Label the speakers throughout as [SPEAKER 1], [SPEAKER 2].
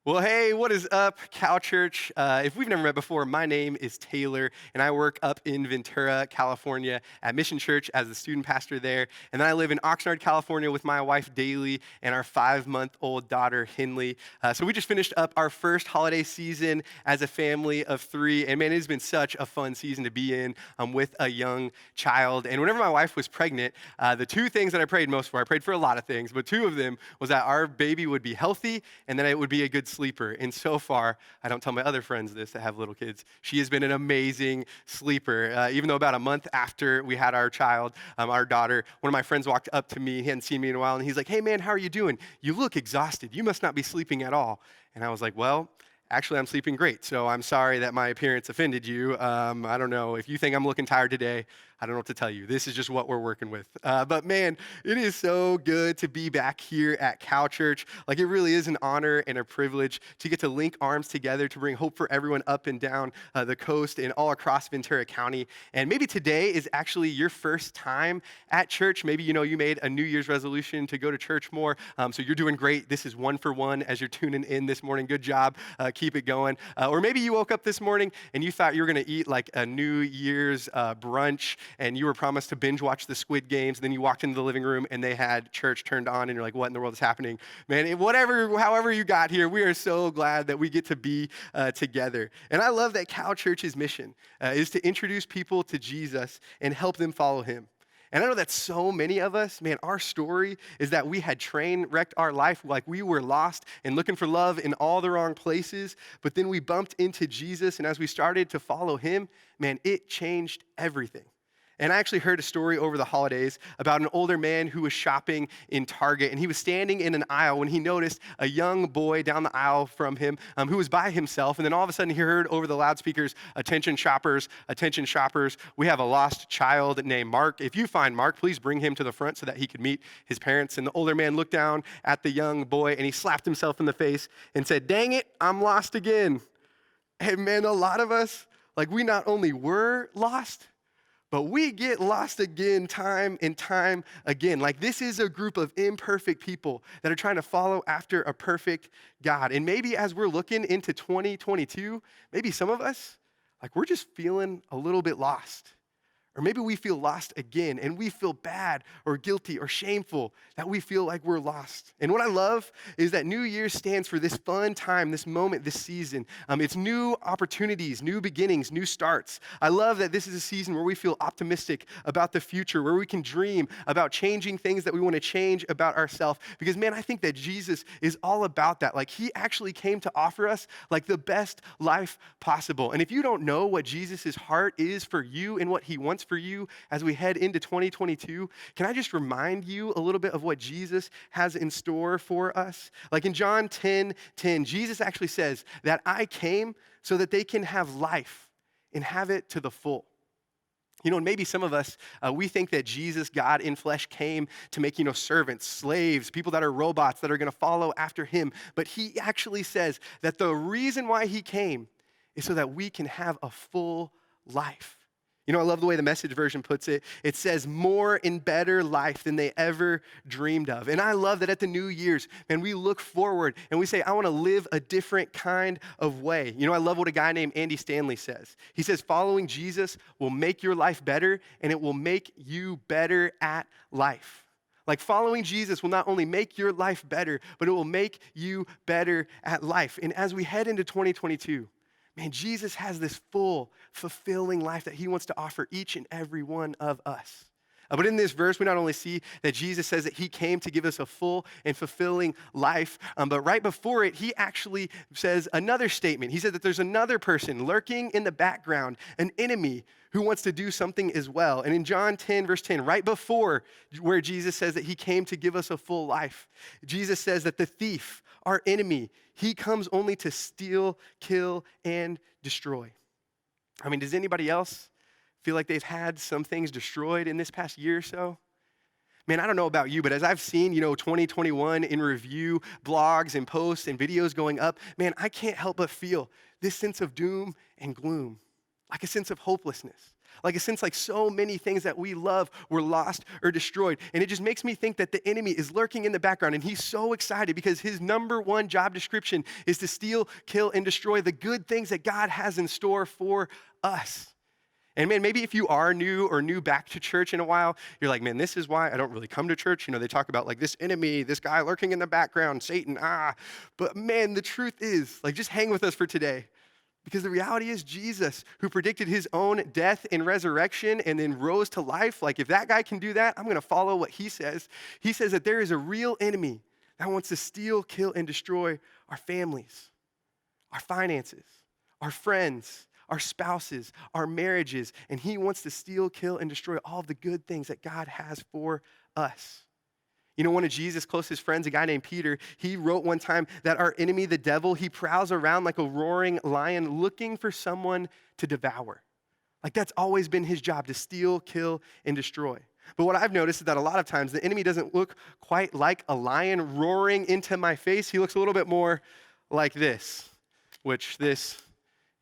[SPEAKER 1] Well, hey, what is up, Cal Church? If we've never met before, my name is Taylor, and I work up in Ventura, California at Mission Church as the student pastor there. And then I live in Oxnard, California with my wife, Daly, and our 5-month-old daughter, Henley. So we just finished up our first holiday season as a family of 3. And man, it has been such a fun season to be in with a young child. And whenever my wife was pregnant, the 2 things that I prayed most for, I prayed for a lot of things, but 2 of them was that our baby would be healthy and that it would be a good sleeper. And so far, I don't tell my other friends this that have little kids, she has been an amazing sleeper. Even though about a month after we had our child, our daughter, one of my friends walked up to me. He hadn't seen me in a while, and he's like, "Hey, man, how are you doing? You look exhausted. You must not be sleeping at all." And I was like, "Well, actually, I'm sleeping great, so I'm sorry that my appearance offended you. I don't know. If you think I'm looking tired today, I don't know what to tell you. This is just what we're working with." But man, it is so good to be back here at Cal Church. Like, it really is an honor and a privilege to get to link arms together to bring hope for everyone up and down the coast and all across Ventura County. And maybe today is actually your first time at church. Maybe you made a New Year's resolution to go to church more. So you're doing great. This is 1 for 1 as you're tuning in this morning. Good job. Keep it going. Or maybe you woke up this morning and you thought you were going to eat like a New Year's brunch, and you were promised to binge watch the Squid Games. Then you walked into the living room and they had church turned on, and you're like, "What in the world is happening?" Man, however you got here, we are so glad that we get to be together. And I love that Cal Church's mission is to introduce people to Jesus and help them follow him. And I know that so many of us, man, our story is that we had train wrecked our life, like we were lost and looking for love in all the wrong places, but then we bumped into Jesus, and as we started to follow him, man, it changed everything. And I actually heard a story over the holidays about an older man who was shopping in Target, and he was standing in an aisle when he noticed a young boy down the aisle from him who was by himself. And then all of a sudden he heard over the loudspeakers, attention shoppers, we have a lost child named Mark. If you find Mark, please bring him to the front so that he could meet his parents." And the older man looked down at the young boy and he slapped himself in the face and said, "Dang it, I'm lost again." And man, a lot of us, like, we not only were lost, but we get lost again time and time again. Like, this is a group of imperfect people that are trying to follow after a perfect God. And maybe as we're looking into 2022, maybe some of us, like, we're just feeling a little bit lost. Or maybe we feel lost again and we feel bad or guilty or shameful that we feel like we're lost. And what I love is that New Year stands for this fun time, this moment, this season. It's new opportunities, new beginnings, new starts. I love that this is a season where we feel optimistic about the future, where we can dream about changing things that we want to change about ourselves. Because man, I think that Jesus is all about that. Like, he actually came to offer us like the best life possible. And if you don't know what Jesus' heart is for you and what he wants for you as we head into 2022, can I just remind you a little bit of what Jesus has in store for us? Like in John 10:10, Jesus actually says that I came so that they can have life and have it to the full. And maybe some of us, we think that Jesus, God in flesh, came to make, servants, slaves, people that are robots that are going to follow after him. But he actually says that the reason why he came is so that we can have a full life. I love the way the Message version puts it. It says more and better life than they ever dreamed of. And I love that at the New Year's, man, we look forward and we say, I want to live a different kind of way. I love what a guy named Andy Stanley says. He says, following Jesus will make your life better, and it will make you better at life. Like, following Jesus will not only make your life better, but it will make you better at life. And as we head into 2022, man, Jesus has this full, fulfilling life that he wants to offer each and every one of us. But in this verse, we not only see that Jesus says that he came to give us a full and fulfilling life, but right before it, he actually says another statement. He said that there's another person lurking in the background, an enemy who wants to do something as well. And in John 10, verse 10, right before where Jesus says that he came to give us a full life, Jesus says that the thief, our enemy, he comes only to steal, kill, and destroy. I mean, does anybody else feel like they've had some things destroyed in this past year or so? Man, I don't know about you, but as I've seen, 2021 in review, blogs and posts and videos going up, man, I can't help but feel this sense of doom and gloom, like a sense of hopelessness. Like it seems like so many things that we love were lost or destroyed. And it just makes me think that the enemy is lurking in the background, and he's so excited because his number one job description is to steal, kill, and destroy the good things that God has in store for us. And man, maybe if you are new or new back to church in a while, you're like, man, this is why I don't really come to church. They talk about like this enemy, this guy lurking in the background, Satan, But man, the truth is, like, just hang with us for today. Because the reality is Jesus, who predicted his own death and resurrection and then rose to life, like if that guy can do that, I'm going to follow what he says. He says that there is a real enemy that wants to steal, kill, and destroy our families, our finances, our friends, our spouses, our marriages, and he wants to steal, kill, and destroy all of the good things that God has for us. One of Jesus' closest friends, a guy named Peter, he wrote one time that our enemy, the devil, he prowls around like a roaring lion looking for someone to devour. Like that's always been his job, to steal, kill, and destroy. But what I've noticed is that a lot of times the enemy doesn't look quite like a lion roaring into my face. He looks a little bit more like this, which this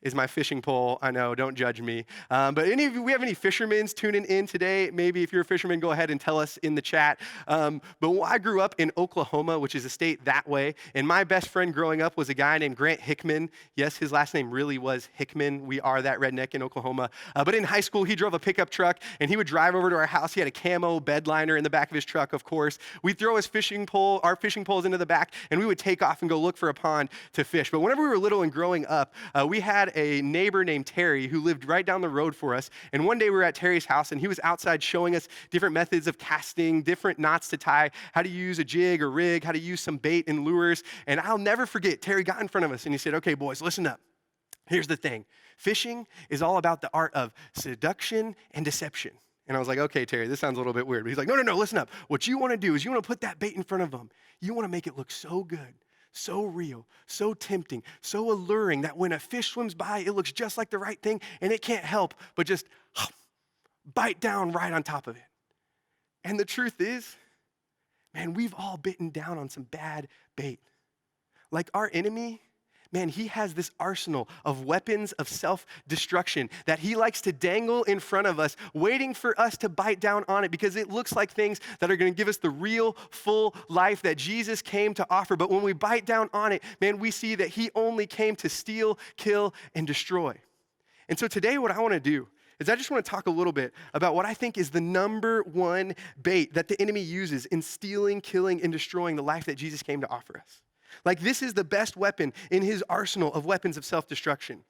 [SPEAKER 1] is my fishing pole. I know, don't judge me. But any of you, we have any fishermen tuning in today? Maybe if you're a fisherman, go ahead and tell us in the chat. But I grew up in Oklahoma, which is a state that way. And my best friend growing up was a guy named Grant Hickman. Yes, his last name really was Hickman. We are that redneck in Oklahoma. But in high school, he drove a pickup truck and he would drive over to our house. He had a camo bed liner in the back of his truck, of course. We'd throw our fishing poles into the back and we would take off and go look for a pond to fish. But whenever we were little and growing up, we had a neighbor named Terry who lived right down the road for us. And one day we were at Terry's house and he was outside showing us different methods of casting, different knots to tie, how to use a jig or rig, how to use some bait and lures. And I'll never forget, Terry got in front of us and he said, okay, boys, listen up. Here's the thing. Fishing is all about the art of seduction and deception. And I was like, okay, Terry, this sounds a little bit weird. But he's like, no, listen up. What you want to do is you want to put that bait in front of them. You want to make it look so good, so real, so tempting, so alluring that when a fish swims by, it looks just like the right thing and it can't help but just bite down right on top of it. And the truth is, man, we've all bitten down on some bad bait. Like our enemy, man, he has this arsenal of weapons of self-destruction that he likes to dangle in front of us, waiting for us to bite down on it because it looks like things that are going to give us the real, full life that Jesus came to offer. But when we bite down on it, man, we see that he only came to steal, kill, and destroy. And so today what I want to do is I just want to talk a little bit about what I think is the number one bait that the enemy uses in stealing, killing, and destroying the life that Jesus came to offer us. Like this is the best weapon in his arsenal of weapons of self-destruction.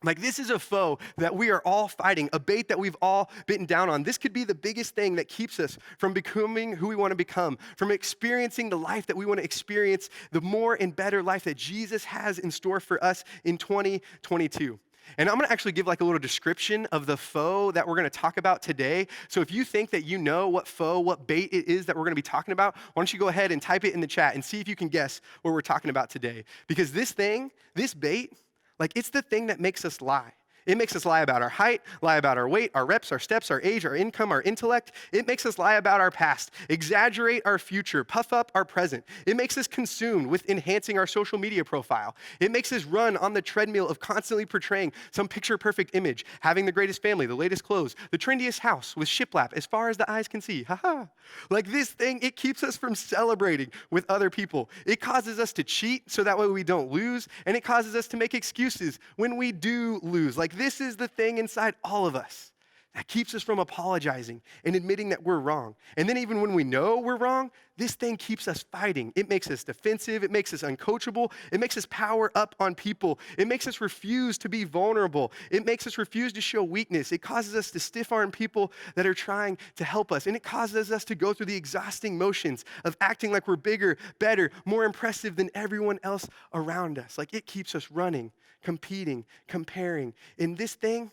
[SPEAKER 1] Like this is a foe that we are all fighting, a bait that we've all bitten down on. This could be the biggest thing that keeps us from becoming who we want to become, from experiencing the life that we want to experience, the more and better life that Jesus has in store for us in 2022. And I'm going to actually give like a little description of the foe that we're going to talk about today. So if you think that you know what foe, what bait it is that we're going to be talking about, why don't you go ahead and type it in the chat and see if you can guess what we're talking about today. Because this thing, this bait, like it's the thing that makes us lie. It makes us lie about our height, lie about our weight, our reps, our steps, our age, our income, our intellect. It makes us lie about our past, exaggerate our future, puff up our present. It makes us consumed with enhancing our social media profile. It makes us run on the treadmill of constantly portraying some picture-perfect image, having the greatest family, the latest clothes, the trendiest house with shiplap as far as the eyes can see. Ha-ha. Like this thing, it keeps us from celebrating with other people. It causes us to cheat so that way we don't lose, and it causes us to make excuses when we do lose. Like this is the thing inside all of us that keeps us from apologizing and admitting that we're wrong. And then even when we know we're wrong, this thing keeps us fighting. It makes us defensive. It makes us uncoachable. It makes us power up on people. It makes us refuse to be vulnerable. It makes us refuse to show weakness. It causes us to stiff-arm people that are trying to help us. And it causes us to go through the exhausting motions of acting like we're bigger, better, more impressive than everyone else around us. Like it keeps us running, competing, comparing. And this thing,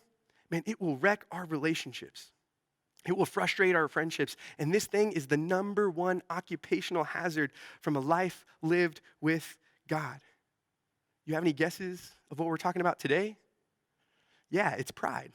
[SPEAKER 1] man, it will wreck our relationships. It will frustrate our friendships. And this thing is the number one occupational hazard from a life lived with God. You have any guesses of what we're talking about today? Yeah, it's pride.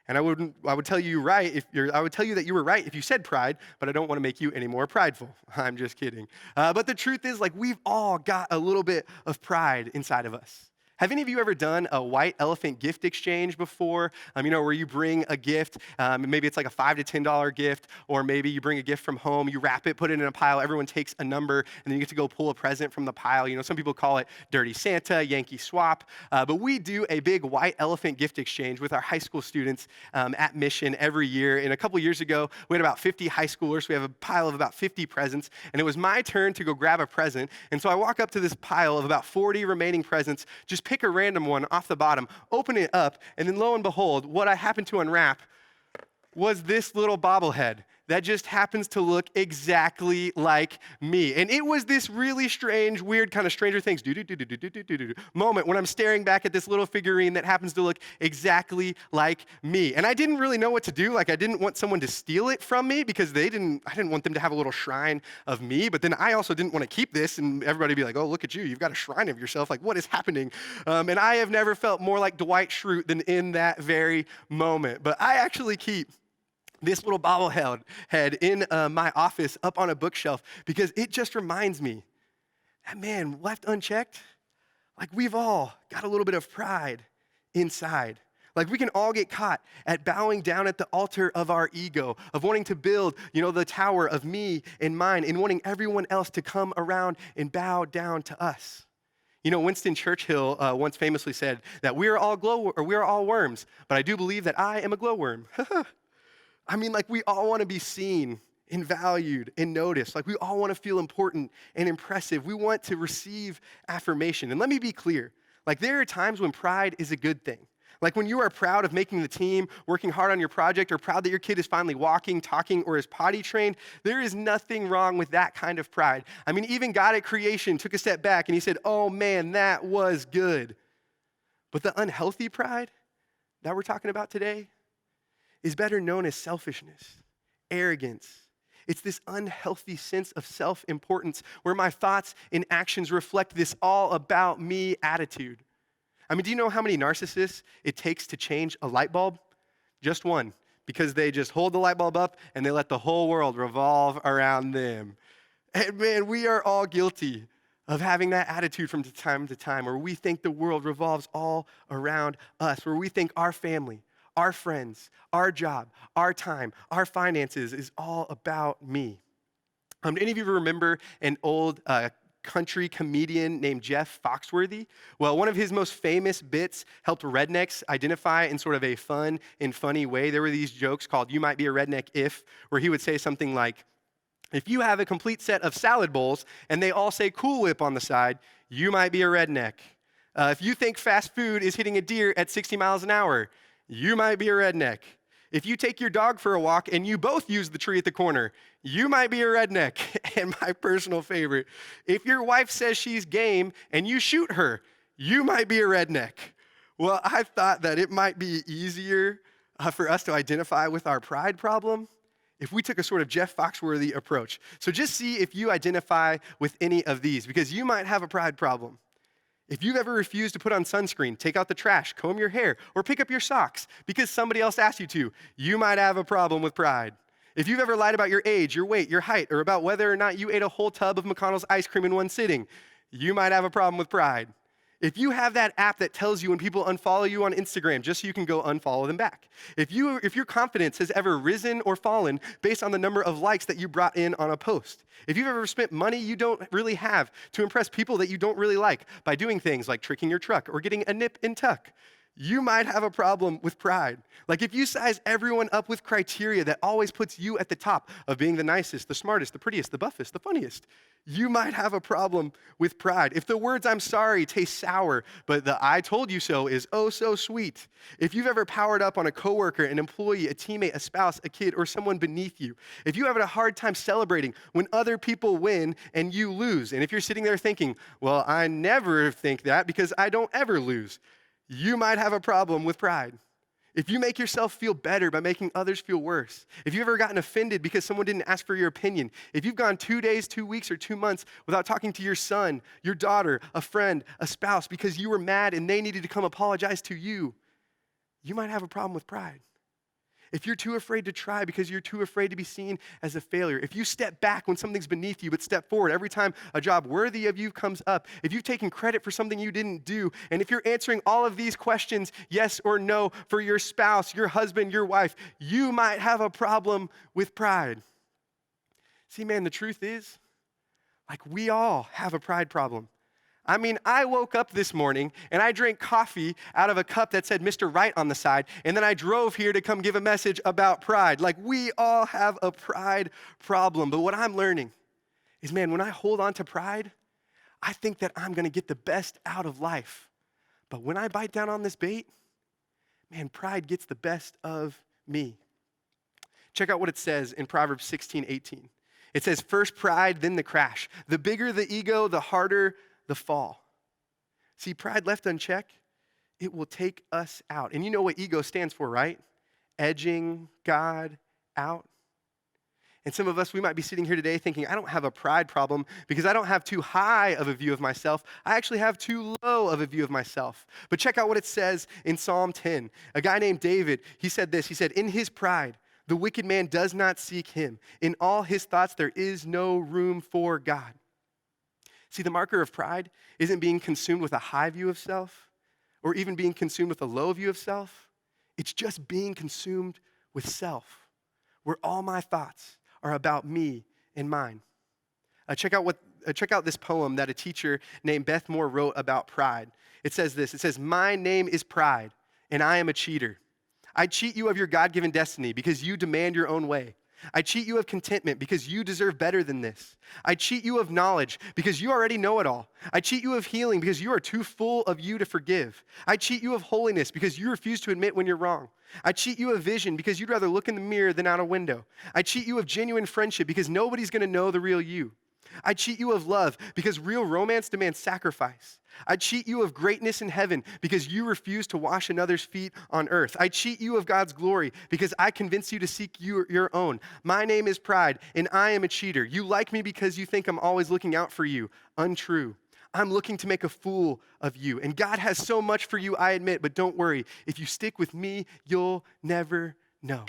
[SPEAKER 1] And I would tell you I would tell you that you were right if you said pride, but I don't want to make you any more prideful. I'm just kidding. But the truth is, like, we've all got a little bit of pride inside of us. Have any of you ever done a white elephant gift exchange before? Where you bring a gift, maybe it's like a $5 to $10 gift, or maybe you bring a gift from home, you wrap it, put it in a pile, everyone takes a number, and then you get to go pull a present from the pile. Some people call it Dirty Santa, Yankee Swap, but we do a big white elephant gift exchange with our high school students at Mission every year. And a couple years ago, we had about 50 high schoolers. We have a pile of about 50 presents, and it was my turn to go grab a present. And so I walk up to this pile of about 40 remaining presents, just pick a random one off the bottom, open it up, and then lo and behold, what I happened to unwrap was this little bobblehead that just happens to look exactly like me. And it was this really strange, weird kind of Stranger Things moment when I'm staring back at this little figurine that happens to look exactly like me. And I didn't really know what to do. Like, I didn't want someone to steal it from me because I didn't want them to have a little shrine of me. But then I also didn't want to keep this and everybody be like, oh, look at you. You've got a shrine of yourself. Like, what is happening? And I have never felt more like Dwight Schrute than in that very moment. But I actually keep this little bobblehead in my office up on a bookshelf because it just reminds me that, man, left unchecked, like we've all got a little bit of pride inside. Like we can all get caught at bowing down at the altar of our ego, of wanting to build, the tower of me and mine, and wanting everyone else to come around and bow down to us. Winston Churchill once famously said that we are all worms, but I do believe that I am a glowworm. We all want to be seen and valued and noticed. Like, we all want to feel important and impressive. We want to receive affirmation. And let me be clear. Like, there are times when pride is a good thing. Like, when you are proud of making the team, working hard on your project, or proud that your kid is finally walking, talking, or is potty trained, there is nothing wrong with that kind of pride. Even God at creation took a step back and he said, oh man, that was good. But the unhealthy pride that we're talking about today is better known as selfishness, arrogance. It's this unhealthy sense of self-importance where my thoughts and actions reflect this all about me attitude. Do you know how many narcissists it takes to change a light bulb? Just one, because they just hold the light bulb up and they let the whole world revolve around them. And man, we are all guilty of having that attitude from time to time where we think the world revolves all around us, where we think our family, our friends, our job, our time, our finances is all about me. Do any of you remember an old country comedian named Jeff Foxworthy? Well, one of his most famous bits helped rednecks identify in sort of a fun and funny way. There were these jokes called "You Might Be a Redneck If," where he would say something like, if you have a complete set of salad bowls and they all say Cool Whip on the side, you might be a redneck. If you think fast food is hitting a deer at 60 miles an hour, you might be a redneck. If you take your dog for a walk and you both use the tree at the corner, you might be a redneck. And my personal favorite, if your wife says she's game and you shoot her, you might be a redneck. Well, I thought that it might be easier for us to identify with our pride problem if we took a sort of Jeff Foxworthy approach. So just see if you identify with any of these, because you might have a pride problem. If you've ever refused to put on sunscreen, take out the trash, comb your hair, or pick up your socks because somebody else asked you to, you might have a problem with pride. If you've ever lied about your age, your weight, your height, or about whether or not you ate a whole tub of McConnell's ice cream in one sitting, you might have a problem with pride. If you have that app that tells you when people unfollow you on Instagram just so you can go unfollow them back. If your confidence has ever risen or fallen based on the number of likes that you brought in on a post. If you've ever spent money you don't really have to impress people that you don't really like by doing things like tricking your truck or getting a nip and tuck, you might have a problem with pride. Like if you size everyone up with criteria that always puts you at the top of being the nicest, the smartest, the prettiest, the buffest, the funniest, you might have a problem with pride. If the words "I'm sorry" taste sour, but the "I told you so" is oh so sweet. If you've ever powered up on a coworker, an employee, a teammate, a spouse, a kid, or someone beneath you. If you have a hard time celebrating when other people win and you lose. And if you're sitting there thinking, well, I never think that because I don't ever lose. You might have a problem with pride. If you make yourself feel better by making others feel worse, if you've ever gotten offended because someone didn't ask for your opinion, if you've gone 2 days, 2 weeks, or 2 months without talking to your son, your daughter, a friend, a spouse because you were mad and they needed to come apologize to you, you might have a problem with pride. If you're too afraid to try because you're too afraid to be seen as a failure, if you step back when something's beneath you but step forward every time a job worthy of you comes up, if you've taken credit for something you didn't do, and if you're answering all of these questions, yes or no, for your spouse, your husband, your wife, you might have a problem with pride. See, man, the truth is, like, we all have a pride problem. I mean, I woke up this morning and I drank coffee out of a cup that said Mr. Right on the side, and then I drove here to come give a message about pride. Like, we all have a pride problem. But what I'm learning is, man, when I hold on to pride, I think that I'm gonna get the best out of life. But when I bite down on this bait, man, pride gets the best of me. Check out what it says in Proverbs 16:18. It says, first pride, then the crash. The bigger the ego, the harder the fall. See, pride left unchecked, it will take us out. And you know what ego stands for, right? Edging God out. And some of us, we might be sitting here today thinking, I don't have a pride problem because I don't have too high of a view of myself. I actually have too low of a view of myself. But check out what it says in Psalm 10. A guy named David, he said this. He said, in his pride, the wicked man does not seek him. In all his thoughts, there is no room for God. See, the marker of pride isn't being consumed with a high view of self or even being consumed with a low view of self. It's just being consumed with self, where all my thoughts are about me and mine. Check out this poem that a teacher named Beth Moore wrote about pride. It says this. It says, my name is pride, and I am a cheater. I cheat you of your God-given destiny because you demand your own way. I cheat you of contentment because you deserve better than this. I cheat you of knowledge because you already know it all. I cheat you of healing because you are too full of you to forgive. I cheat you of holiness because you refuse to admit when you're wrong. I cheat you of vision because you'd rather look in the mirror than out a window. I cheat you of genuine friendship because nobody's going to know the real you. I cheat you of love because real romance demands sacrifice. I cheat you of greatness in heaven because you refuse to wash another's feet on earth. I cheat you of God's glory because I convince you to seek your own. My name is pride, and I am a cheater. You like me because you think I'm always looking out for you. Untrue. I'm looking to make a fool of you. And God has so much for you, I admit, but don't worry. If you stick with me, you'll never know.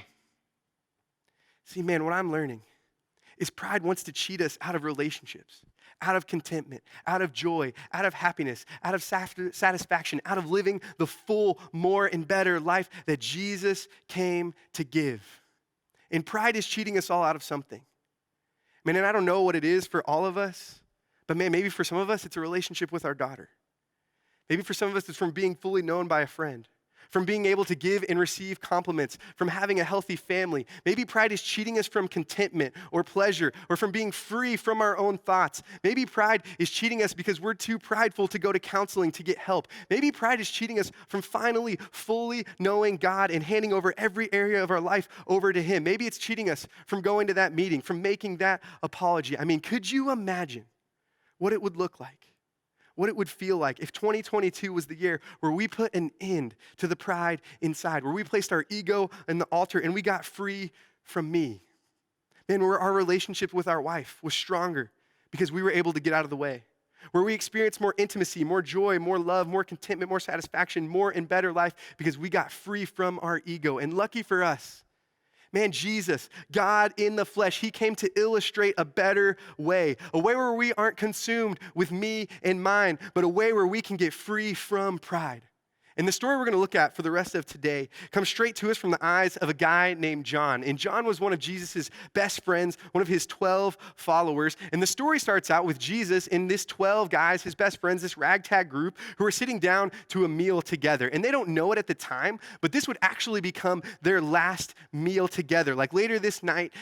[SPEAKER 1] See, man, what I'm learning is pride wants to cheat us out of relationships, out of contentment, out of joy, out of happiness, out of satisfaction, out of living the full, more and better life that Jesus came to give. And pride is cheating us all out of something. Man, and I don't know what it is for all of us, but man, maybe for some of us, it's a relationship with our daughter. Maybe for some of us, it's from being fully known by a friend, from being able to give and receive compliments, from having a healthy family. Maybe pride is cheating us from contentment or pleasure or from being free from our own thoughts. Maybe pride is cheating us because we're too prideful to go to counseling to get help. Maybe pride is cheating us from finally fully knowing God and handing over every area of our life over to Him. Maybe it's cheating us from going to that meeting, from making that apology. I mean, could you imagine what it would look like? What it would feel like if 2022 was the year where we put an end to the pride inside, where we placed our ego in the altar and we got free from me. Man, where our relationship with our wife was stronger because we were able to get out of the way. Where we experienced more intimacy, more joy, more love, more contentment, more satisfaction, more and better life because we got free from our ego. And lucky for us, man, Jesus, God in the flesh, He came to illustrate a better way, a way where we aren't consumed with me and mine, but a way where we can get free from pride. And the story we're going to look at for the rest of today comes straight to us from the eyes of a guy named John. And John was one of Jesus' best friends, one of his 12 followers. And the story starts out with Jesus and this 12 guys, his best friends, this ragtag group, who are sitting down to a meal together. And they don't know it at the time, but this would actually become their last meal together. Like later this night,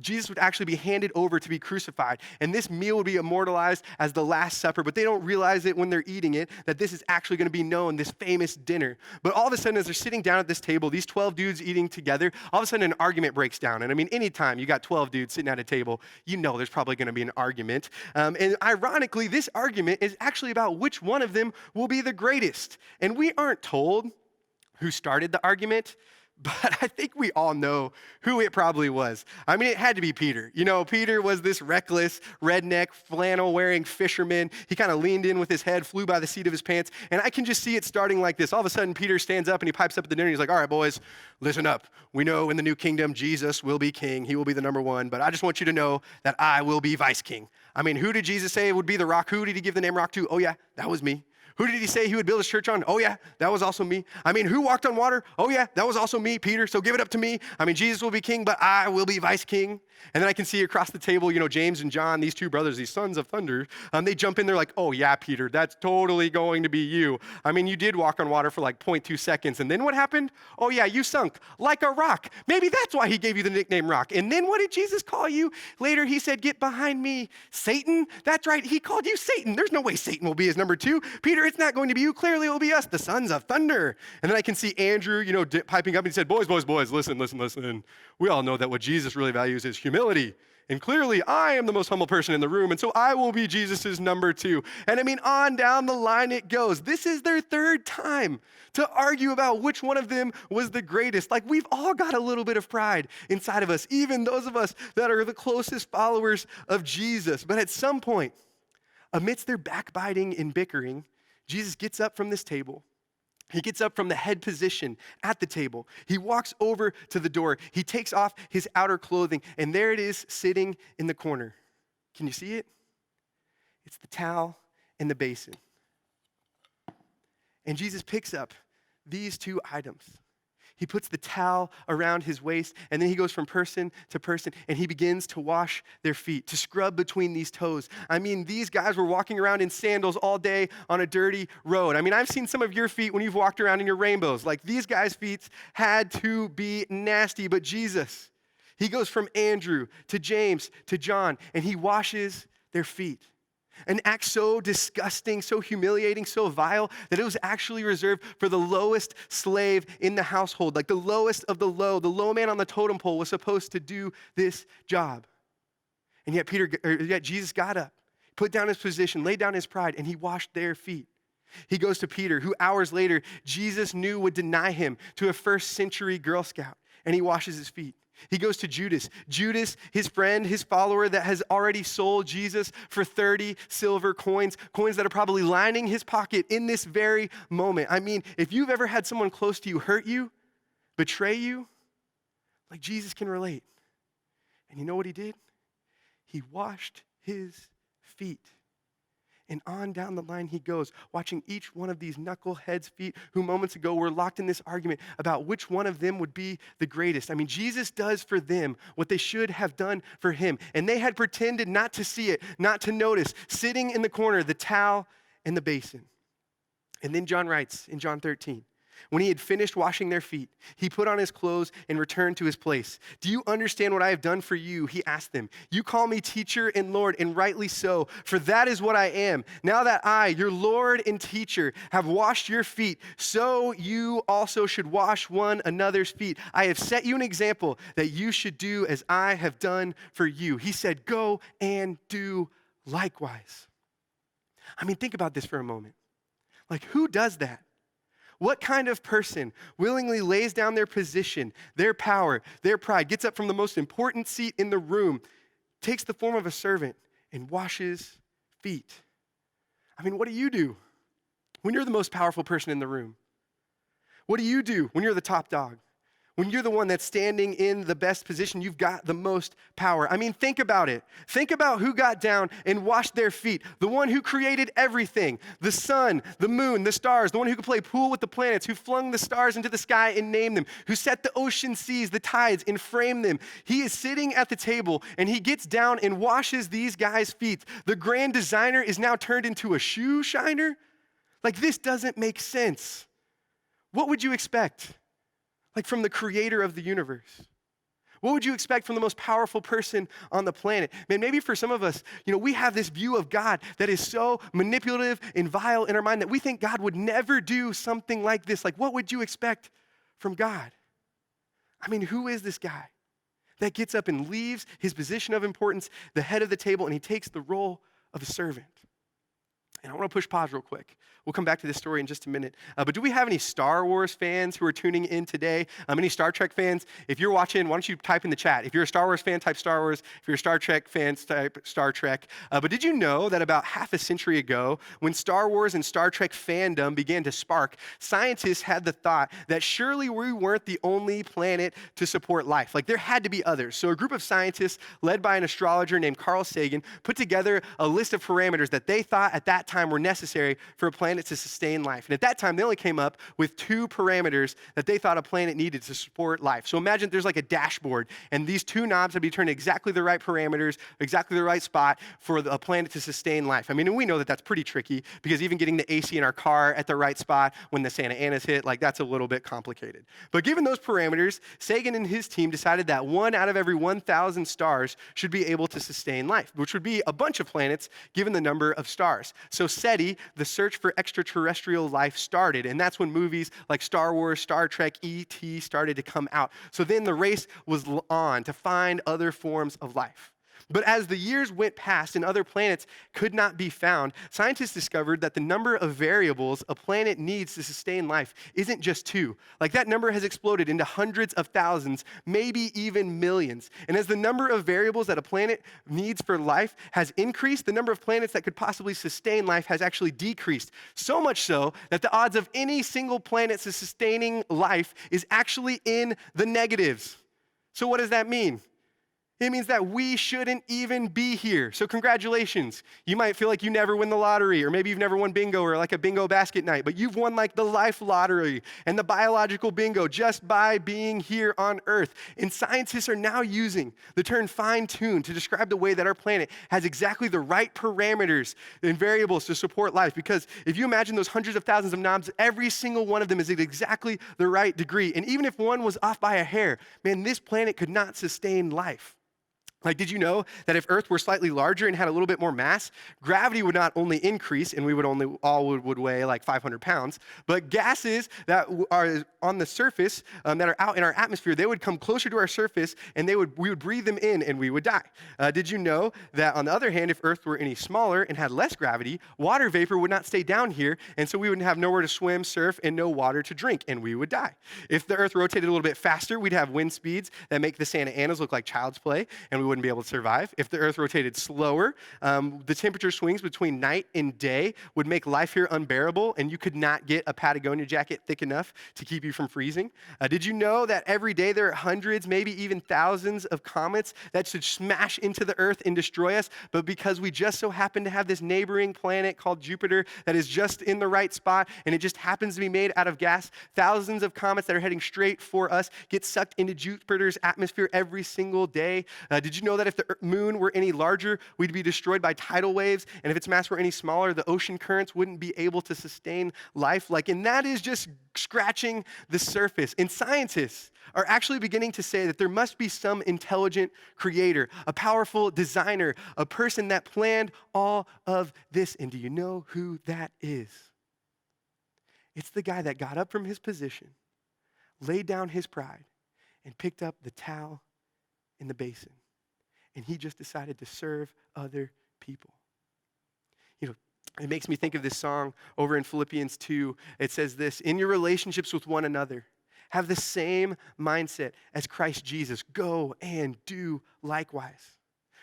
[SPEAKER 1] Jesus would actually be handed over to be crucified. And this meal would be immortalized as the Last Supper, but they don't realize it when they're eating it, that this is actually going to be known, this famous dinner. But all of a sudden, as they're sitting down at this table, these 12 dudes eating together, all of a sudden an argument breaks down. And I mean, anytime you got 12 dudes sitting at a table, you know there's probably going to be an argument. And ironically, this argument is actually about which one of them will be the greatest. And we aren't told who started the argument, But I think we all know who it probably was. I mean, it had to be Peter. You know, Peter was this reckless, redneck, flannel-wearing fisherman. He kind of leaned in with his head, flew by the seat of his pants, and I can just see it starting like this. All of a sudden, Peter stands up and he pipes up at the dinner. He's like, all right, boys, listen up. We know in the new kingdom, Jesus will be king. He will be the number one, but I just want you to know that I will be vice king. I mean, who did Jesus say would be the rock? Who did he give the name rock to? Oh, yeah, that was me. Who did he say he would build his church on? Oh, yeah, that was also me. I mean, who walked on water? Oh, yeah, that was also me, Peter, so give it up to me. I mean, Jesus will be king, but I will be vice king. And then I can see across the table, you know, James and John, these two brothers, these sons of thunder, they jump in, they're like, oh, yeah, Peter, that's totally going to be you. I mean, you did walk on water for like 0.2 seconds, and then what happened? Oh, yeah, you sunk like a rock. Maybe that's why he gave you the nickname rock. And then what did Jesus call you? Later, he said, get behind me, Satan. That's right, he called you Satan. There's no way Satan will be his number two. Peter, it's not going to be you. Clearly, it will be us, the sons of thunder. And then I can see Andrew, you know, piping up, and he said, boys, listen. We all know that what Jesus really values is humility. And clearly, I am the most humble person in the room, and so I will be Jesus's number two. And I mean, on down the line it goes. This is their third time to argue about which one of them was the greatest. Like, we've all got a little bit of pride inside of us, even those of us that are the closest followers of Jesus. But at some point, amidst their backbiting and bickering, Jesus gets up from this table. He gets up from the head position at the table. He walks over to the door. He takes off his outer clothing, and there it is sitting in the corner. Can you see it? It's the towel and the basin. And Jesus picks up these two items. He puts the towel around his waist, and then he goes from person to person, and he begins to wash their feet, to scrub between these toes. I mean, these guys were walking around in sandals all day on a dirty road. I mean, I've seen some of your feet when you've walked around in your rainbows. Like, these guys' feet had to be nasty, but Jesus, he goes from Andrew to James to John, and he washes their feet. An act so disgusting, so humiliating, so vile that it was actually reserved for the lowest slave in the household. Like the lowest of the low man on the totem pole was supposed to do this job. And yet Jesus got up, put down his position, laid down his pride, and he washed their feet. He goes to Peter, who hours later Jesus knew would deny him to a first century Girl Scout, and he washes his feet. He goes to Judas, his friend, his follower that has already sold Jesus for 30 silver coins that are probably lining his pocket in this very moment. I mean, if you've ever had someone close to you hurt you, betray you, like Jesus can relate. And you know what he did? He washed his feet. And on down the line he goes, watching each one of these knuckleheads' feet who moments ago were locked in this argument about which one of them would be the greatest. I mean, Jesus does for them what they should have done for him. And they had pretended not to see it, not to notice, sitting in the corner, the towel and the basin. And then John writes in John 13, when he had finished washing their feet, he put on his clothes and returned to his place. Do you understand what I have done for you? He asked them. You call me teacher and Lord, and rightly so, for that is what I am. Now that I, your Lord and teacher, have washed your feet, so you also should wash one another's feet. I have set you an example that you should do as I have done for you. He said, go and do likewise. I mean, think about this for a moment. Like, who does that? What kind of person willingly lays down their position, their power, their pride, gets up from the most important seat in the room, takes the form of a servant, and washes feet? I mean, what do you do when you're the most powerful person in the room? What do you do when you're the top dog? When you're the one that's standing in the best position, you've got the most power. I mean, think about it. Think about who got down and washed their feet. The one who created everything, the sun, the moon, the stars, the one who could play pool with the planets, who flung the stars into the sky and named them, who set the ocean seas, the tides, and framed them. He is sitting at the table, and he gets down and washes these guys' feet. The grand designer is now turned into a shoe shiner? Like, this doesn't make sense. What would you expect? Like, from the creator of the universe? What would you expect from the most powerful person on the planet? Man, maybe for some of us, we have this view of God that is so manipulative and vile in our mind that we think God would never do something like this. Like, what would you expect from God? I mean, who is this guy that gets up and leaves his position of importance, the head of the table, and he takes the role of a servant? And I want to push pause real quick. We'll come back to this story in just a minute. But do we have any Star Wars fans who are tuning in today? Any Star Trek fans? If you're watching, why don't you type in the chat? If you're a Star Wars fan, type Star Wars. If you're a Star Trek fan, type Star Trek. But did you know that about half a century ago, when Star Wars and Star Trek fandom began to spark, scientists had the thought that surely we weren't the only planet to support life. Like there had to be others. So a group of scientists led by an astrologer named Carl Sagan put together a list of parameters that they thought at that time were necessary for a planet to sustain life. And at that time, they only came up with 2 parameters that they thought a planet needed to support life. So imagine there's like a dashboard, and these 2 knobs would be turned exactly the right parameters, exactly the right spot for a planet to sustain life. I mean, and we know that that's pretty tricky because even getting the AC in our car at the right spot when the Santa Ana's hit, like that's a little bit complicated. But given those parameters, Sagan and his team decided that 1 out of every 1,000 stars should be able to sustain life, which would be a bunch of planets given the number of stars. So SETI, the search for extraterrestrial life, started, and that's when movies like Star Wars, Star Trek, E.T. started to come out. So then the race was on to find other forms of life. But as the years went past and other planets could not be found, scientists discovered that the number of variables a planet needs to sustain life isn't just 2. Like that number has exploded into hundreds of thousands, maybe even millions. And as the number of variables that a planet needs for life has increased, the number of planets that could possibly sustain life has actually decreased. So much so that the odds of any single planet sustaining life is actually in the negatives. So what does that mean? It means that we shouldn't even be here. So congratulations. You might feel like you never win the lottery, or maybe you've never won bingo or like a bingo basket night, but you've won like the life lottery and the biological bingo just by being here on Earth. And scientists are now using the term fine-tuned to describe the way that our planet has exactly the right parameters and variables to support life. Because if you imagine those hundreds of thousands of knobs, every single one of them is at exactly the right degree. And even if one was off by a hair, man, this planet could not sustain life. Like, did you know that if Earth were slightly larger and had a little bit more mass, gravity would not only increase, and we would only would weigh like 500 pounds, but gases that are on the surface that are out in our atmosphere, they would come closer to our surface, and we would breathe them in, and we would die. Did you know that on the other hand, if Earth were any smaller and had less gravity, water vapor would not stay down here, and so we would have nowhere to swim, surf, and no water to drink, and we would die. If the Earth rotated a little bit faster, we'd have wind speeds that make the Santa Anas look like child's play, and we wouldn't be able to survive. If the Earth rotated slower, the temperature swings between night and day would make life here unbearable, and you could not get a Patagonia jacket thick enough to keep you from freezing. Did you know that every day there are hundreds, maybe even thousands of comets that should smash into the Earth and destroy us, but because we just so happen to have this neighboring planet called Jupiter that is just in the right spot, and it just happens to be made out of gas, thousands of comets that are heading straight for us get sucked into Jupiter's atmosphere every single day? Did you know that if the moon were any larger, we'd be destroyed by tidal waves, and if its mass were any smaller, the ocean currents wouldn't be able to sustain life? And that is just scratching the surface. And scientists are actually beginning to say that there must be some intelligent creator, a powerful designer, a person that planned all of this. And do you know who that is? It's the guy that got up from his position, laid down his pride, and picked up the towel in the basin. And he just decided to serve other people. It makes me think of this song over in Philippians 2. It says this: in your relationships with one another, have the same mindset as Christ Jesus. Go and do likewise.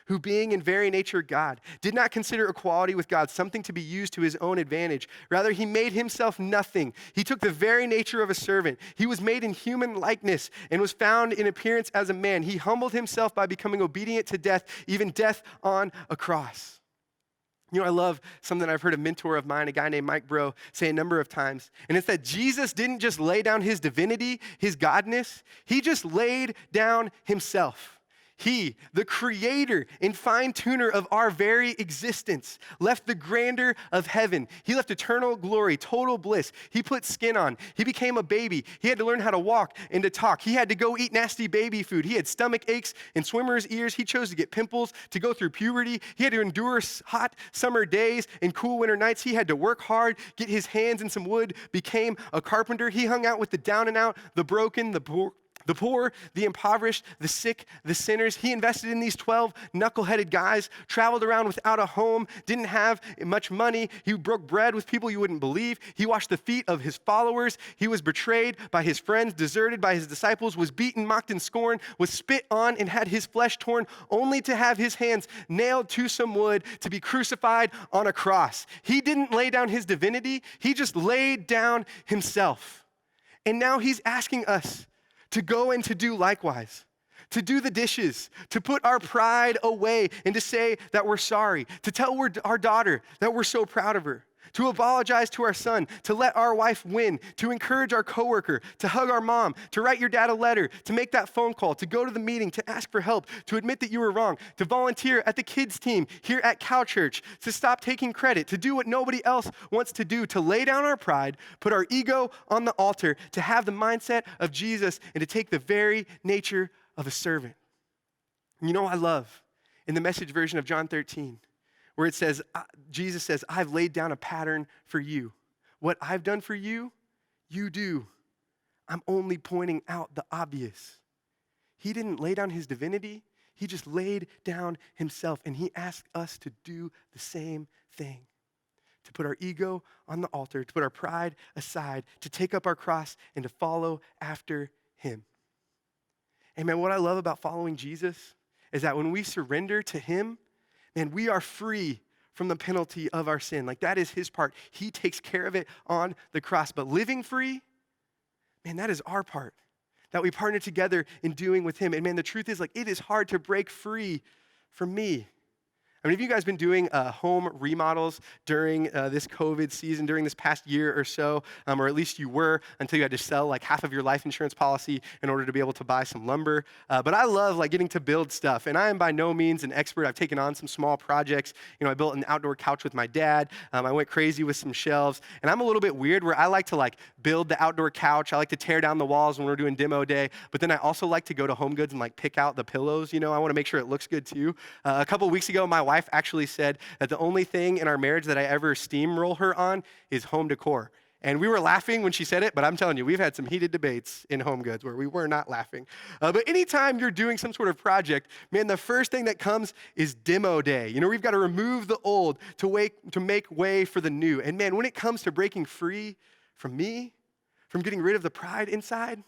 [SPEAKER 1] Who being in very nature God, did not consider equality with God something to be used to his own advantage. Rather, he made himself nothing. He took the very nature of a servant. He was made in human likeness and was found in appearance as a man. He humbled himself by becoming obedient to death, even death on a cross. I love something I've heard a mentor of mine, a guy named Mike Bro, say a number of times. And it's that Jesus didn't just lay down his divinity, his godness. He just laid down himself. He, the creator and fine-tuner of our very existence, left the grandeur of heaven. He left eternal glory, total bliss. He put skin on. He became a baby. He had to learn how to walk and to talk. He had to go eat nasty baby food. He had stomach aches and swimmer's ears. He chose to get pimples, to go through puberty. He had to endure hot summer days and cool winter nights. He had to work hard, get his hands in some wood, became a carpenter. He hung out with the down and out, the broken, the poor, The poor, the impoverished, the sick, the sinners. He invested in these 12 knuckleheaded guys, traveled around without a home, didn't have much money. He broke bread with people you wouldn't believe. He washed the feet of his followers. He was betrayed by his friends, deserted by his disciples, was beaten, mocked, and scorned, was spit on, and had his flesh torn, only to have his hands nailed to some wood to be crucified on a cross. He didn't lay down his divinity. He just laid down himself. And now he's asking us to go and to do likewise, to do the dishes, to put our pride away and to say that we're sorry, to tell our daughter that we're so proud of her, to apologize to our son, to let our wife win, to encourage our coworker, to hug our mom, to write your dad a letter, to make that phone call, to go to the meeting, to ask for help, to admit that you were wrong, to volunteer at the kids team here at Cal Church, to stop taking credit, to do what nobody else wants to do, to lay down our pride, put our ego on the altar, to have the mindset of Jesus, and to take the very nature of a servant. You know I love in the Message version of John 13, where it says, Jesus says, I've laid down a pattern for you. What I've done for you, you do. I'm only pointing out the obvious. He didn't lay down his divinity. He just laid down himself, and he asked us to do the same thing, to put our ego on the altar, to put our pride aside, to take up our cross, and to follow after him. And man, what I love about following Jesus is that when we surrender to him, man, we are free from the penalty of our sin. Like, that is his part. He takes care of it on the cross. But living free, man, that is our part, that we partner together in doing with him. And man, the truth is, like, it is hard to break free from me. I mean, have you guys been doing home remodels during this COVID season, during this past year or so, or at least you were until you had to sell like half of your life insurance policy in order to be able to buy some lumber? But I love like getting to build stuff, and I am by no means an expert. I've taken on some small projects. You know, I built an outdoor couch with my dad. I went crazy with some shelves, and I'm a little bit weird where I like to like build the outdoor couch. I like to tear down the walls when we're doing demo day, but then I also like to go to Home Goods and like pick out the pillows. You know, I want to make sure it looks good too. A couple weeks ago, my wife actually said that the only thing in our marriage that I ever steamroll her on is home decor. And we were laughing when she said it, but I'm telling you, we've had some heated debates in Home Goods where we were not laughing. But anytime you're doing some sort of project, man, the first thing that comes is demo day. You know, we've got to remove the old to make way for the new. And man, when it comes to breaking free from me, from getting rid of the pride inside,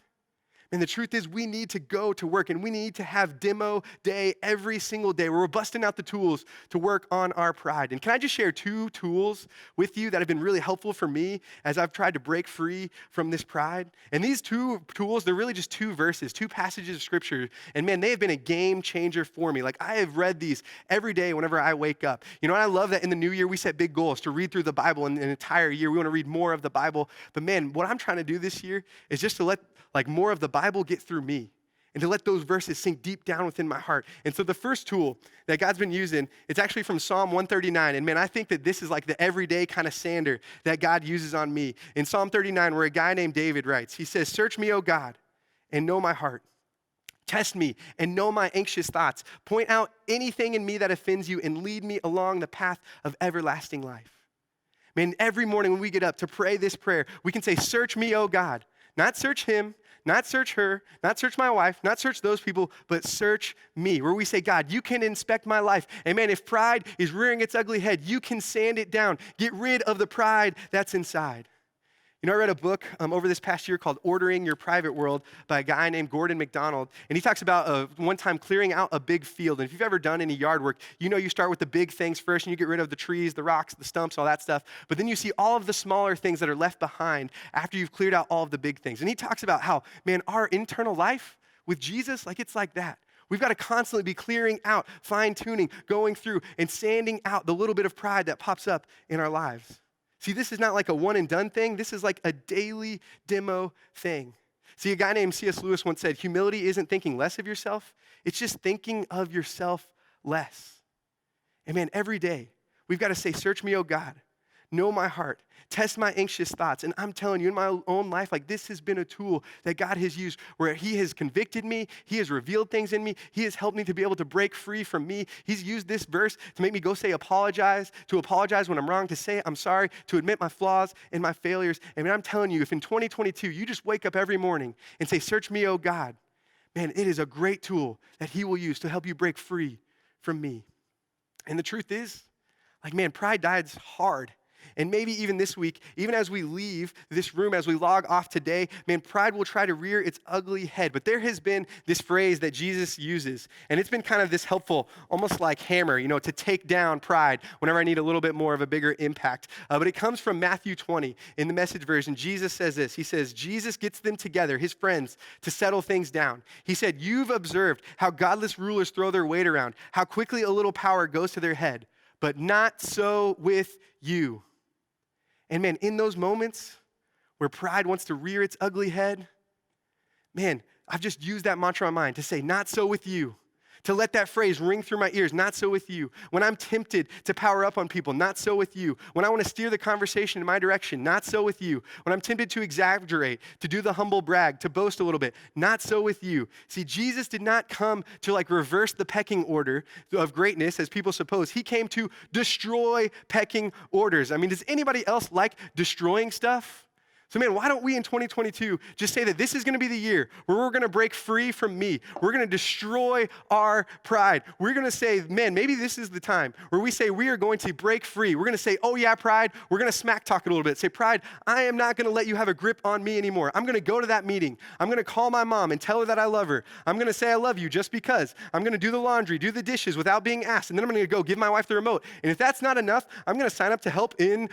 [SPEAKER 1] and the truth is we need to go to work, and we need to have demo day every single day where we're busting out the tools to work on our pride. And can I just share 2 tools with you that have been really helpful for me as I've tried to break free from this pride? And these 2 tools, they're really just 2 verses, 2 passages of scripture. And man, they have been a game changer for me. Like, I have read these every day whenever I wake up. You know, and I love that in the new year we set big goals to read through the Bible in an entire year. We want to read more of the Bible. But man, what I'm trying to do this year is just to let like more of the Bible get through me and to let those verses sink deep down within my heart. And so the first tool that God's been using, it's actually from Psalm 139. And man, I think that this is like the everyday kind of sander that God uses on me. In Psalm 39, where a guy named David writes, he says, "Search me, O God, and know my heart. Test me and know my anxious thoughts. Point out anything in me that offends you and lead me along the path of everlasting life." Man, every morning when we get up to pray this prayer, we can say, "Search me, O God." Not search him, not search her, not search my wife, not search those people, but search me. Where we say, "God, you can inspect my life. And man, if pride is rearing its ugly head, you can sand it down. Get rid of the pride that's inside." You know, I read a book over this past year called Ordering Your Private World by a guy named Gordon MacDonald. And he talks about one time clearing out a big field. And if you've ever done any yard work, you know you start with the big things first and you get rid of the trees, the rocks, the stumps, all that stuff. But then you see all of the smaller things that are left behind after you've cleared out all of the big things. And he talks about how, man, our internal life with Jesus, like it's like that. We've got to constantly be clearing out, fine-tuning, going through, and sanding out the little bit of pride that pops up in our lives. See, this is not like a one and done thing. This is like a daily demo thing. See, a guy named C.S. Lewis once said, humility isn't thinking less of yourself. It's just thinking of yourself less. And man, every day, we've got to say, "Search me, O God. Know my heart. Test my anxious thoughts." And I'm telling you, in my own life, like this has been a tool that God has used where he has convicted me. He has revealed things in me. He has helped me to be able to break free from me. He's used this verse to make me go say apologize, to apologize when I'm wrong, to say I'm sorry, to admit my flaws and my failures. And I'm telling you, if in 2022 you just wake up every morning and say, "Search me, O God," man, it is a great tool that he will use to help you break free from me. And the truth is, like, man, pride dies hard. And maybe even this week, even as we leave this room, as we log off today, man, pride will try to rear its ugly head. But there has been this phrase that Jesus uses, and it's been kind of this helpful, almost like hammer, to take down pride whenever I need a little bit more of a bigger impact. But it comes from Matthew 20. In the Message version, Jesus says this. He says, Jesus gets them together, his friends, to settle things down. He said, you've observed how godless rulers throw their weight around, how quickly a little power goes to their head, but not so with you. And man, in those moments where pride wants to rear its ugly head, man, I've just used that mantra in my mind to say, not so with you. To let that phrase ring through my ears, not so with you. When I'm tempted to power up on people, not so with you. When I want to steer the conversation in my direction, not so with you. When I'm tempted to exaggerate, to do the humble brag, to boast a little bit, not so with you. See, Jesus did not come to reverse the pecking order of greatness, as people suppose. He came to destroy pecking orders. I mean, does anybody else like destroying stuff? So man, why don't we in 2022 just say that this is going to be the year where we're going to break free from me. We're going to destroy our pride. We're going to say, man, maybe this is the time where we say we are going to break free. We're going to say, oh yeah, pride. We're going to smack talk it a little bit. Say, pride, I am not going to let you have a grip on me anymore. I'm going to go to that meeting. I'm going to call my mom and tell her that I love her. I'm going to say I love you just because. I'm going to do the laundry, do the dishes without being asked. And then I'm going to go give my wife the remote. And if that's not enough, I'm going to sign up to help in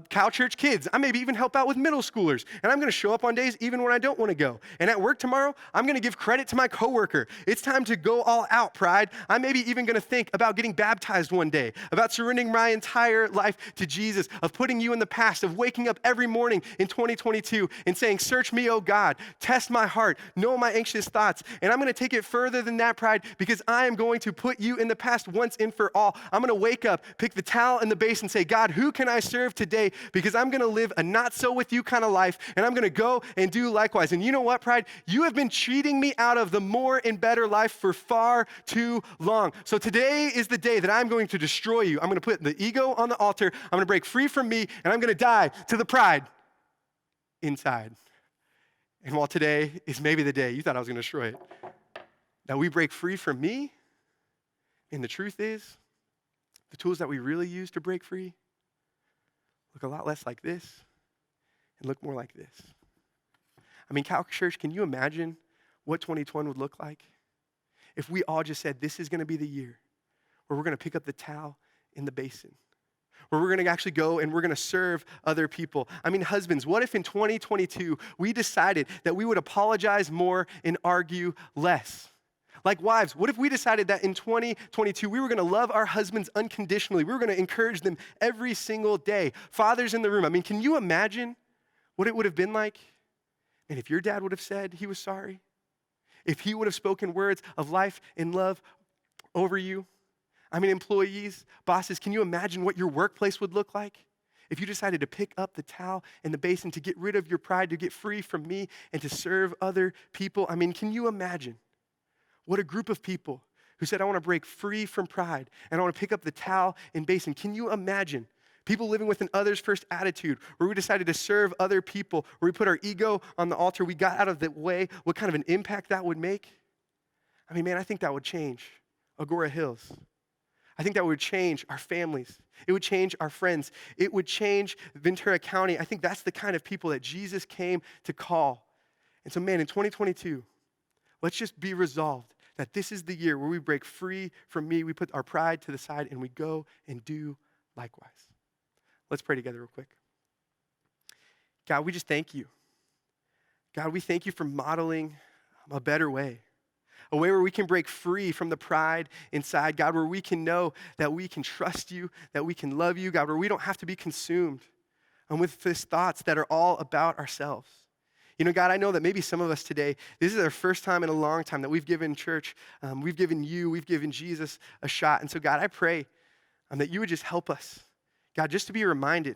[SPEAKER 1] Cal Church Kids. I maybe even help out with middle schoolers. And I'm going to show up on days even when I don't want to go. And at work tomorrow, I'm going to give credit to my coworker. It's time to go all out, pride. I'm maybe even going to think about getting baptized one day, about surrendering my entire life to Jesus, of putting you in the past, of waking up every morning in 2022 and saying, search me, oh God, test my heart, know my anxious thoughts. And I'm going to take it further than that, pride, because I am going to put you in the past once and for all. I'm going to wake up, pick the towel and the base and say, God, who can I serve today? Because I'm going to live a not so with you kind of life. And I'm going to go and do likewise. And you know what, pride? You have been cheating me out of the more and better life for far too long. So today is the day that I'm going to destroy you. I'm going to put the ego on the altar. I'm going to break free from me, and I'm going to die to the pride inside. And while today is maybe the day you thought I was going to destroy it, now we break free from me, and the truth is, the tools that we really use to break free look a lot less like this and look more like this. I mean, Cal Church, can you imagine what 2020 would look like if we all just said, this is going to be the year where we're going to pick up the towel in the basin, where we're going to actually go and we're going to serve other people. I mean, husbands, what if in 2022 we decided that we would apologize more and argue less? Like wives, what if we decided that in 2022 we were going to love our husbands unconditionally? We were going to encourage them every single day. Fathers in the room, I mean, can you imagine what it would have been like? And if your dad would have said he was sorry, if he would have spoken words of life and love over you, I mean, employees, bosses, can you imagine what your workplace would look like? If you decided to pick up the towel and the basin, to get rid of your pride, to get free from me, and to serve other people, I mean, can you imagine what a group of people who said, I want to break free from pride, and I want to pick up the towel and basin. Can you imagine people living with an others first attitude, where we decided to serve other people, where we put our ego on the altar, we got out of the way, what kind of an impact that would make? I mean, man, I think that would change Agora Hills. I think that would change our families. It would change our friends. It would change Ventura County. I think that's the kind of people that Jesus came to call. And so, man, in 2022, let's just be resolved that this is the year where we break free from me, we put our pride to the side, and we go and do likewise. Let's pray together real quick. God, we just thank you. God, we thank you for modeling a better way, a way where we can break free from the pride inside, God, where we can know that we can trust you, that we can love you, God, where we don't have to be consumed with these thoughts that are all about ourselves. You know, God, I know that maybe some of us today, this is our first time in a long time that we've given church, we've given you, we've given Jesus a shot. And so, God, I pray that you would just help us, God, just to be reminded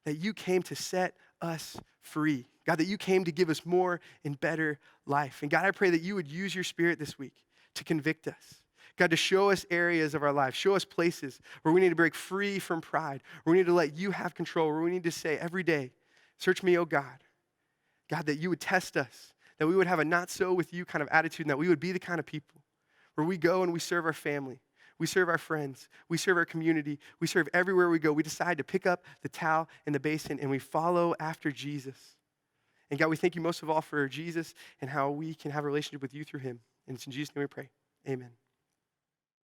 [SPEAKER 1] that you came to set us free. God, that you came to give us more and better life. And God, I pray that you would use your Spirit this week to convict us. God, to show us areas of our life, show us places where we need to break free from pride, where we need to let you have control, where we need to say every day, search me, oh God. God, that you would test us, that we would have a not so with you kind of attitude, and that we would be the kind of people where we go and we serve our family, we serve our friends, we serve our community, we serve everywhere we go. We decide to pick up the towel and the basin and we follow after Jesus. And God, we thank you most of all for Jesus and how we can have a relationship with you through him. And it's in Jesus' name we pray. Amen.